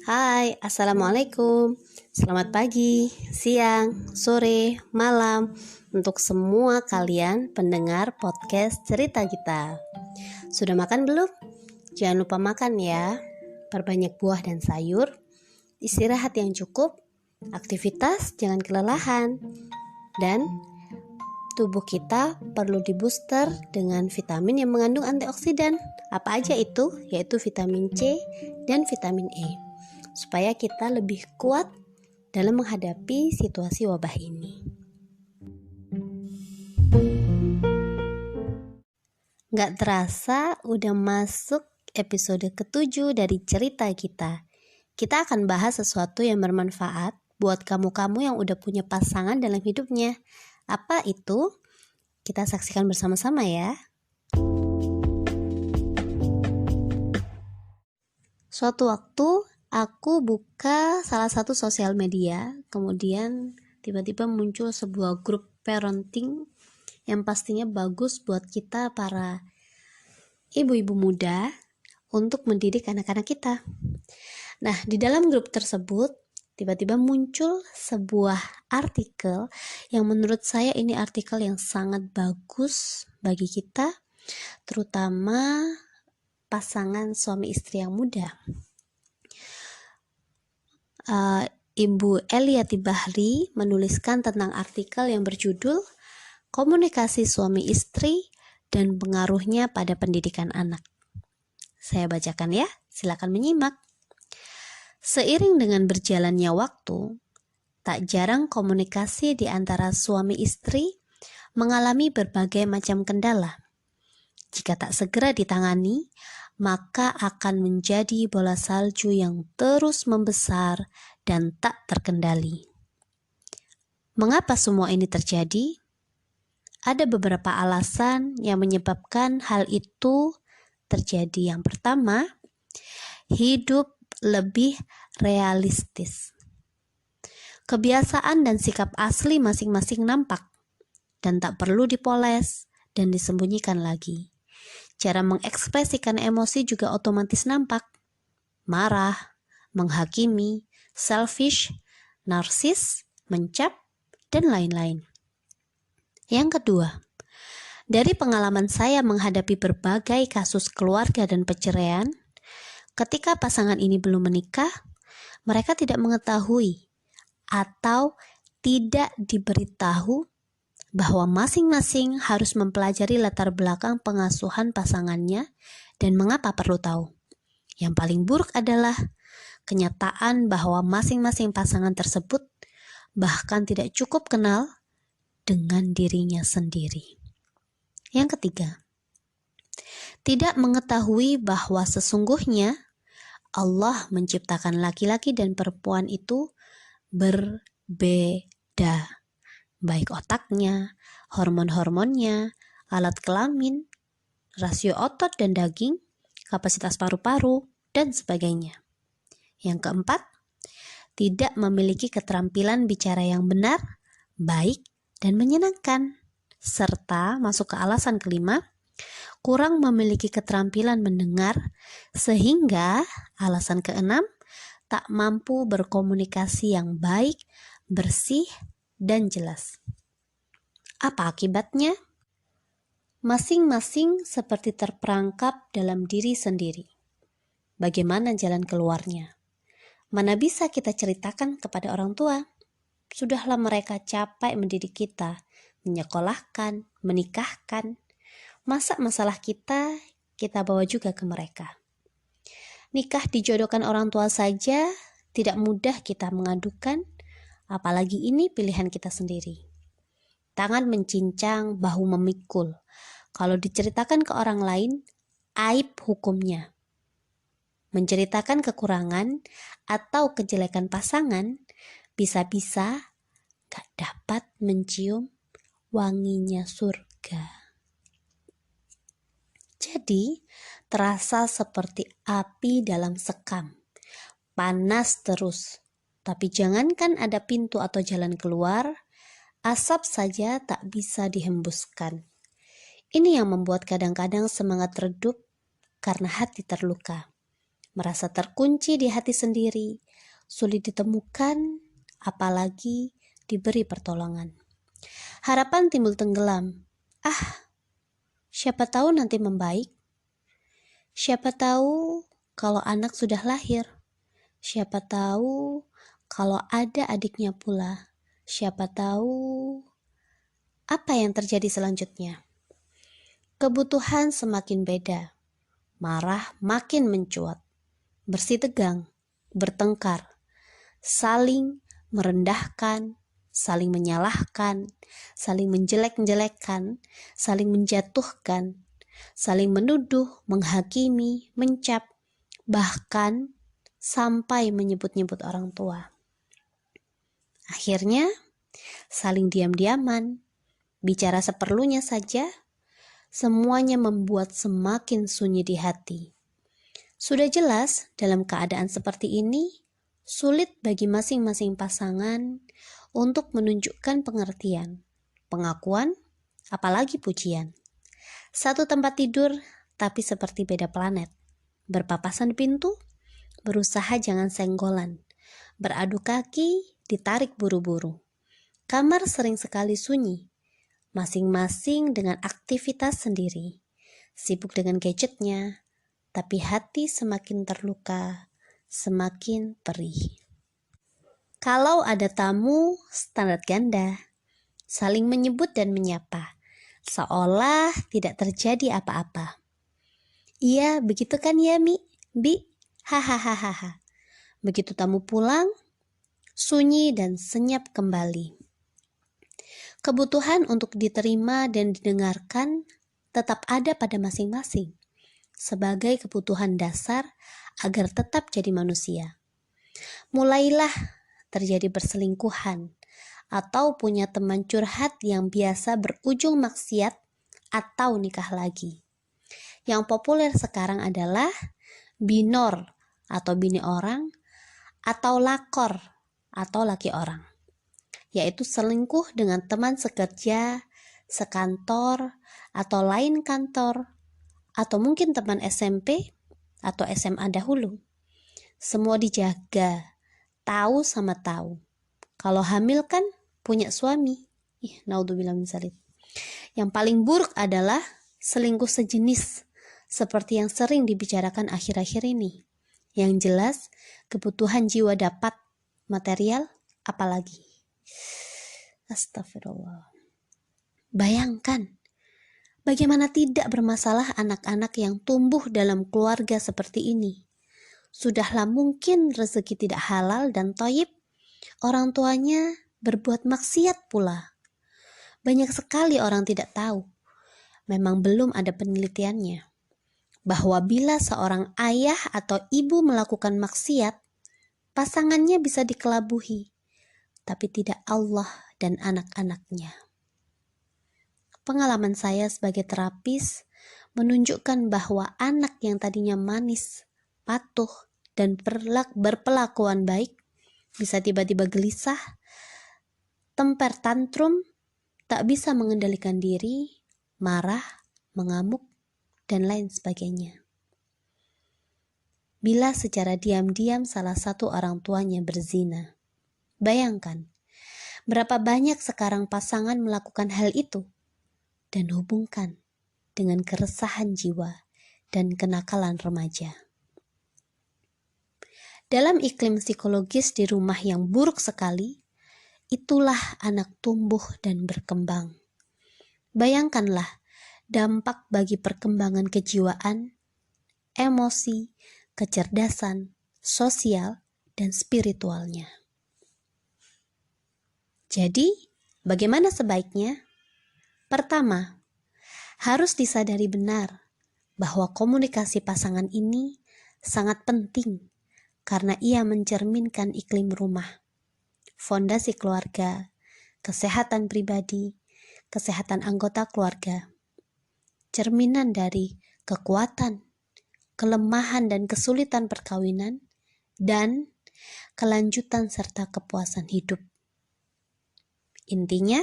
Hai, Assalamualaikum. Selamat pagi, siang, sore, malam untuk semua kalian pendengar podcast cerita kita. Sudah makan belum? Jangan lupa makan ya. Perbanyak buah dan sayur. Istirahat yang cukup. Aktivitas jangan kelelahan. Dan tubuh kita perlu dibooster dengan vitamin yang mengandung antioksidan. Apa aja itu? Yaitu vitamin C dan vitamin E. Supaya kita lebih kuat dalam menghadapi situasi wabah ini. Gak terasa udah masuk episode ke-7 dari cerita kita. Kita akan bahas sesuatu yang bermanfaat buat kamu-kamu yang udah punya pasangan dalam hidupnya. Apa itu? Kita saksikan bersama-sama ya. Suatu waktu aku buka salah satu sosial media, kemudian tiba-tiba muncul sebuah grup parenting yang pastinya bagus buat kita para ibu-ibu muda untuk mendidik anak-anak kita. Nah, di dalam grup tersebut tiba-tiba muncul sebuah artikel yang menurut saya ini artikel yang sangat bagus bagi kita, terutama pasangan suami istri yang muda. Ibu Eliati Bahri menuliskan tentang artikel yang berjudul Komunikasi Suami Istri dan Pengaruhnya pada Pendidikan Anak. Saya bacakan ya, silakan menyimak. Seiring dengan berjalannya waktu, tak jarang komunikasi di antara suami istri mengalami berbagai macam kendala. Jika tak segera ditangani, maka akan menjadi bola salju yang terus membesar dan tak terkendali. Mengapa semua ini terjadi? Ada beberapa alasan yang menyebabkan hal itu terjadi. Yang pertama, hidup lebih realistis. Kebiasaan dan sikap asli masing-masing nampak dan tak perlu dipoles dan disembunyikan lagi. Cara mengekspresikan emosi juga otomatis nampak. Marah, menghakimi, selfish, narsis, mencap, dan lain-lain. Yang kedua, dari pengalaman saya menghadapi berbagai kasus keluarga dan perceraian, ketika pasangan ini belum menikah, mereka tidak mengetahui atau tidak diberitahu bahwa masing-masing harus mempelajari latar belakang pengasuhan pasangannya dan mengapa perlu tahu. Yang paling buruk adalah kenyataan bahwa masing-masing pasangan tersebut bahkan tidak cukup kenal dengan dirinya sendiri. Yang ketiga, tidak mengetahui bahwa sesungguhnya Allah menciptakan laki-laki dan perempuan itu berbeda. Baik otaknya, hormon-hormonnya, alat kelamin, rasio otot dan daging, kapasitas paru-paru, dan sebagainya. Yang keempat, tidak memiliki keterampilan bicara yang benar, baik, dan menyenangkan. Serta masuk ke alasan kelima, kurang memiliki keterampilan mendengar, sehingga alasan keenam, tak mampu berkomunikasi yang baik, bersih, dan jelas. Apa akibatnya? Masing-masing seperti terperangkap dalam diri sendiri. Bagaimana jalan keluarnya? Mana bisa kita ceritakan kepada orang tua? Sudahlah mereka capek mendidik kita, menyekolahkan, menikahkan. Masa masalah kita bawa juga ke mereka? Nikah dijodohkan orang tua saja tidak mudah kita mengadukan, apalagi ini pilihan kita sendiri. Tangan mencincang, bahu memikul. Kalau diceritakan ke orang lain, aib hukumnya. Menceritakan kekurangan atau kejelekan pasangan, bisa-bisa gak dapat mencium wanginya surga. Jadi, terasa seperti api dalam sekam. Panas terus. Tapi jangankan ada pintu atau jalan keluar, asap saja tak bisa dihembuskan. Ini yang membuat kadang-kadang semangat redup karena hati terluka. merasa terkunci di hati sendiri, sulit ditemukan, apalagi diberi pertolongan. Harapan timbul tenggelam. Siapa tahu nanti membaik. Siapa tahu kalau anak sudah lahir. Siapa tahu kalau ada adiknya pula. Siapa tahu apa yang terjadi selanjutnya. Kebutuhan semakin beda. Marah makin mencuat. Bersih tegang, bertengkar, saling merendahkan, saling menyalahkan, saling menjelek-jelekan, saling menjatuhkan, saling menuduh, menghakimi, mencap, bahkan sampai menyebut-nyebut orang tua. Akhirnya, saling diam-diaman, bicara seperlunya saja, semuanya membuat semakin sunyi di hati. Sudah jelas, dalam keadaan seperti ini, sulit bagi masing-masing pasangan untuk menunjukkan pengertian, pengakuan, apalagi pujian. Satu tempat tidur, tapi seperti beda planet. Berpapasan di pintu, berusaha jangan senggolan. Beradu kaki, ditarik buru-buru. Kamar sering sekali sunyi, masing-masing dengan aktivitas sendiri. Sibuk dengan gadgetnya, tapi hati semakin terluka, semakin perih. Kalau ada tamu, standar ganda, saling menyebut dan menyapa, seolah tidak terjadi apa-apa. Iya, begitu kan ya Mi? Bi? Hahaha. Begitu tamu pulang, sunyi dan senyap kembali. Kebutuhan untuk diterima dan didengarkan tetap ada pada masing-masing sebagai kebutuhan dasar agar tetap jadi manusia. Mulailah terjadi perselingkuhan atau punya teman curhat yang biasa berujung maksiat atau nikah lagi. Yang populer sekarang adalah binor atau bini orang atau lakor atau laki orang, yaitu selingkuh dengan teman sekerja, sekantor, atau lain kantor, atau mungkin teman SMP atau SMA dahulu. Semua dijaga, tahu sama tahu. Kalau hamil kan punya suami. Naudzubillah min dzalik. Yang paling buruk adalah selingkuh sejenis, seperti yang sering dibicarakan akhir-akhir ini. Yang jelas, kebutuhan jiwa dapat, material apalagi. Astagfirullah. Bayangkan, bagaimana tidak bermasalah anak-anak yang tumbuh dalam keluarga seperti ini. Sudahlah mungkin rezeki tidak halal dan thayyib, orang tuanya berbuat maksiat pula. Banyak sekali orang tidak tahu, memang belum ada penelitiannya, bahwa bila seorang ayah atau ibu melakukan maksiat, pasangannya bisa dikelabuhi, tapi tidak Allah dan anak-anaknya. Pengalaman saya sebagai terapis menunjukkan bahwa anak yang tadinya manis, patuh, dan berpelakuan baik bisa tiba-tiba gelisah, temper tantrum, tak bisa mengendalikan diri, marah, mengamuk, dan lain sebagainya. Bila secara diam-diam salah satu orang tuanya berzina, bayangkan berapa banyak sekarang pasangan melakukan hal itu dan hubungkan dengan keresahan jiwa dan kenakalan remaja. Dalam iklim psikologis di rumah yang buruk sekali, itulah anak tumbuh dan berkembang. Bayangkanlah dampak bagi perkembangan kejiwaan, emosi, kecerdasan, sosial, dan spiritualnya. Jadi, bagaimana sebaiknya? Pertama, harus disadari benar bahwa komunikasi pasangan ini sangat penting karena ia mencerminkan iklim rumah, fondasi keluarga, kesehatan pribadi, kesehatan anggota keluarga, cerminan dari kekuatan, kelemahan dan kesulitan perkawinan, dan kelanjutan serta kepuasan hidup. Intinya,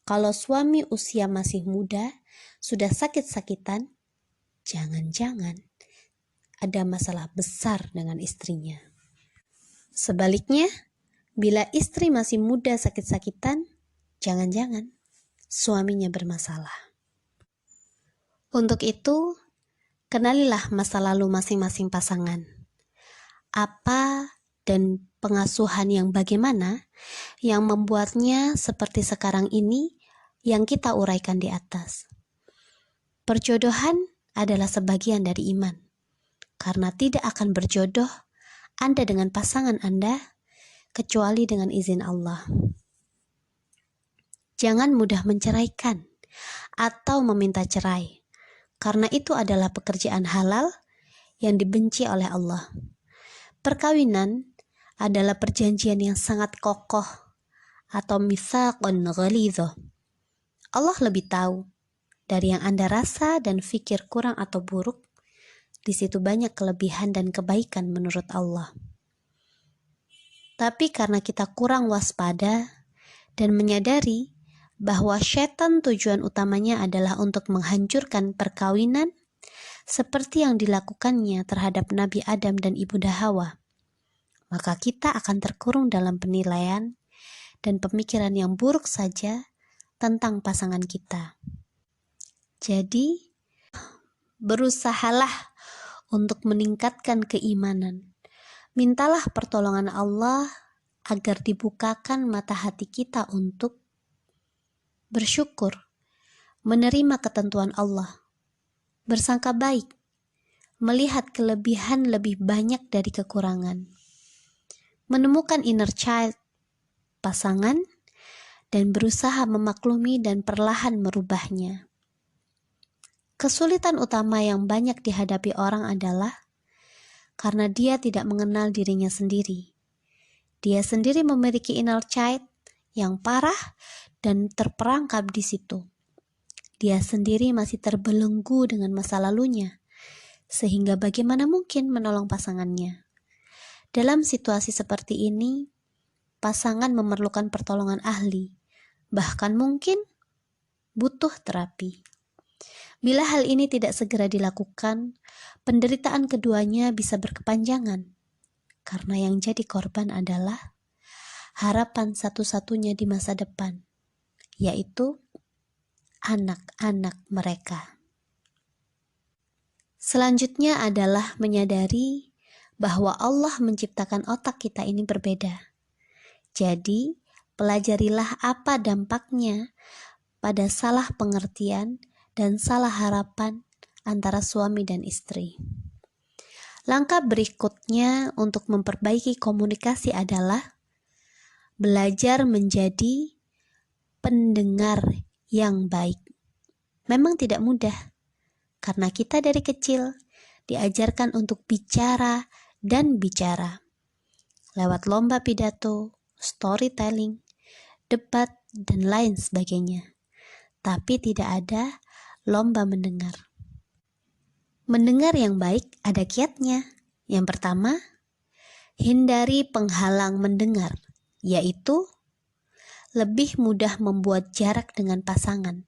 kalau suami usia masih muda, sudah sakit-sakitan, jangan-jangan ada masalah besar dengan istrinya. Sebaliknya, bila istri masih muda sakit-sakitan, jangan-jangan suaminya bermasalah. Untuk itu, kenalilah masa lalu masing-masing pasangan. Apa dan pengasuhan yang bagaimana yang membuatnya seperti sekarang ini yang kita uraikan di atas. Perjodohan adalah sebagian dari iman, karena tidak akan berjodoh Anda dengan pasangan Anda kecuali dengan izin Allah. Jangan mudah menceraikan atau meminta cerai, karena itu adalah pekerjaan halal yang dibenci oleh Allah. Perkawinan adalah perjanjian yang sangat kokoh atau mitsaqun ghalidhah. Allah lebih tahu dari yang Anda rasa dan fikir kurang atau buruk. Di situ banyak kelebihan dan kebaikan menurut Allah. Tapi karena kita kurang waspada dan menyadari bahwa setan tujuan utamanya adalah untuk menghancurkan perkawinan seperti yang dilakukannya terhadap Nabi Adam dan Ibunda Hawa, maka kita akan terkurung dalam penilaian dan pemikiran yang buruk saja tentang pasangan kita. Jadi, berusahalah untuk meningkatkan keimanan. Mintalah pertolongan Allah agar dibukakan mata hati kita untuk bersyukur, menerima ketentuan Allah, bersangka baik, melihat kelebihan lebih banyak dari kekurangan, menemukan inner child pasangan, dan berusaha memaklumi dan perlahan merubahnya. Kesulitan utama yang banyak dihadapi orang adalah karena dia tidak mengenal dirinya sendiri. Dia sendiri memiliki inner child yang parah dan terperangkap di situ. Dia sendiri masih terbelenggu dengan masa lalunya, sehingga bagaimana mungkin menolong pasangannya. Dalam situasi seperti ini, pasangan memerlukan pertolongan ahli, bahkan mungkin butuh terapi. Bila hal ini tidak segera dilakukan, penderitaan keduanya bisa berkepanjangan, karena yang jadi korban adalah harapan satu-satunya di masa depan, yaitu anak-anak mereka. Selanjutnya adalah menyadari bahwa Allah menciptakan otak kita ini berbeda. Jadi, pelajarilah apa dampaknya pada salah pengertian dan salah harapan antara suami dan istri. Langkah berikutnya untuk memperbaiki komunikasi adalah belajar menjadi pendengar yang baik. Memang tidak mudah, karena kita dari kecil diajarkan untuk bicara dan bicara. Lewat lomba pidato, storytelling, debat, dan lain sebagainya. Tapi tidak ada lomba mendengar. Mendengar yang baik ada kiatnya. Yang pertama, hindari penghalang mendengar, yaitu lebih mudah membuat jarak dengan pasangan,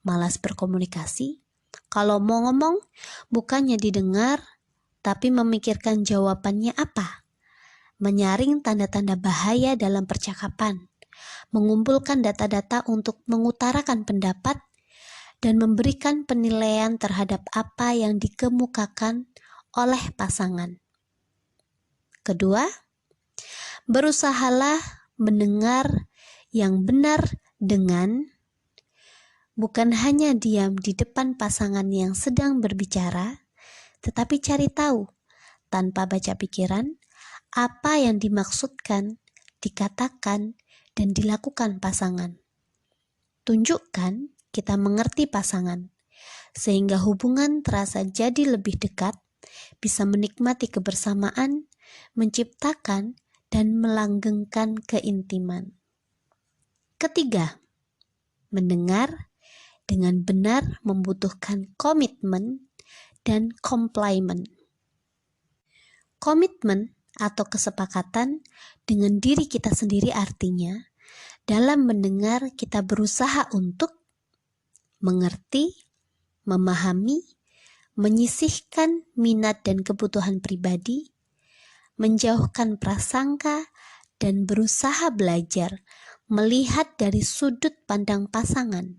malas berkomunikasi. Kalau mau ngomong, bukannya didengar, tapi memikirkan jawabannya apa. Menyaring tanda-tanda bahaya dalam percakapan, mengumpulkan data-data untuk mengutarakan pendapat, dan memberikan penilaian terhadap apa yang dikemukakan oleh pasangan. Kedua, berusahalah mendengar yang benar dengan bukan hanya diam di depan pasangan yang sedang berbicara, tetapi cari tahu tanpa baca pikiran apa yang dimaksudkan, dikatakan, dan dilakukan pasangan. Tunjukkan kita mengerti pasangan, sehingga hubungan terasa jadi lebih dekat, bisa menikmati kebersamaan, menciptakan, dan melanggengkan keintiman. Ketiga, mendengar dengan benar membutuhkan komitmen dan komplimen. Komitmen atau kesepakatan dengan diri kita sendiri artinya, dalam mendengar kita berusaha untuk mengerti, memahami, menyisihkan minat dan kebutuhan pribadi, menjauhkan prasangka, dan berusaha belajar melihat dari sudut pandang pasangan.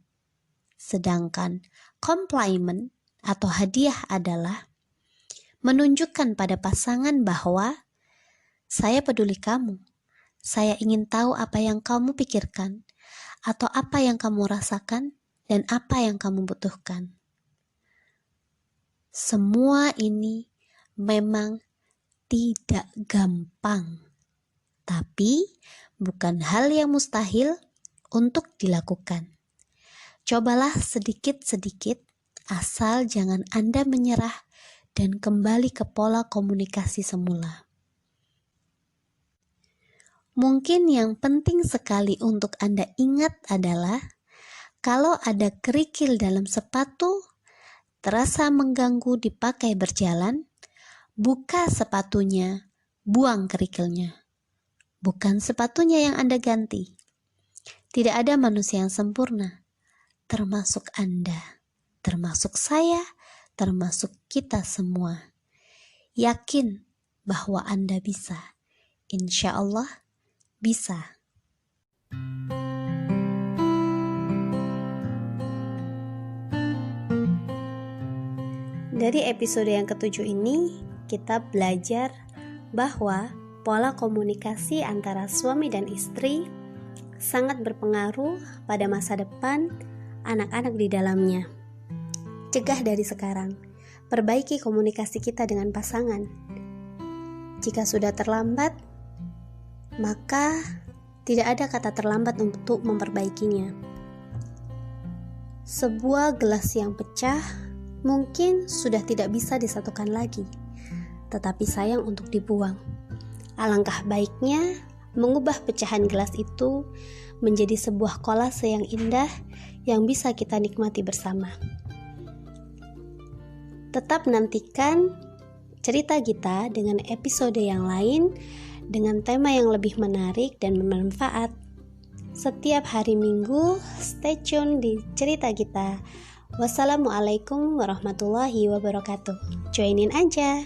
Sedangkan compliment atau hadiah adalah menunjukkan pada pasangan bahwa saya peduli kamu, saya ingin tahu apa yang kamu pikirkan, atau apa yang kamu rasakan, dan apa yang kamu butuhkan. Semua ini memang tidak gampang, tapi bukan hal yang mustahil untuk dilakukan. Cobalah sedikit-sedikit, asal jangan Anda menyerah dan kembali ke pola komunikasi semula. Mungkin yang penting sekali untuk Anda ingat adalah kalau ada kerikil dalam sepatu, terasa mengganggu dipakai berjalan, buka sepatunya, buang kerikilnya. Bukan sepatunya yang Anda ganti. Tidak ada manusia yang sempurna, termasuk Anda, termasuk saya, termasuk kita semua. Yakin bahwa Anda bisa. Insya Allah bisa. Dari episode yang ke-7 ini, kita belajar bahwa pola komunikasi antara suami dan istri sangat berpengaruh pada masa depan anak-anak di dalamnya. Cegah dari sekarang, perbaiki komunikasi kita dengan pasangan. Jika sudah terlambat, maka tidak ada kata terlambat untuk memperbaikinya. Sebuah gelas yang pecah mungkin sudah tidak bisa disatukan lagi, tetapi sayang untuk dibuang. Alangkah baiknya mengubah pecahan gelas itu menjadi sebuah kolase yang indah yang bisa kita nikmati bersama. Tetap nantikan cerita kita dengan episode yang lain dengan tema yang lebih menarik dan bermanfaat. Setiap hari Minggu, stay tune di cerita kita. Wassalamualaikum warahmatullahi wabarakatuh. Joinin aja.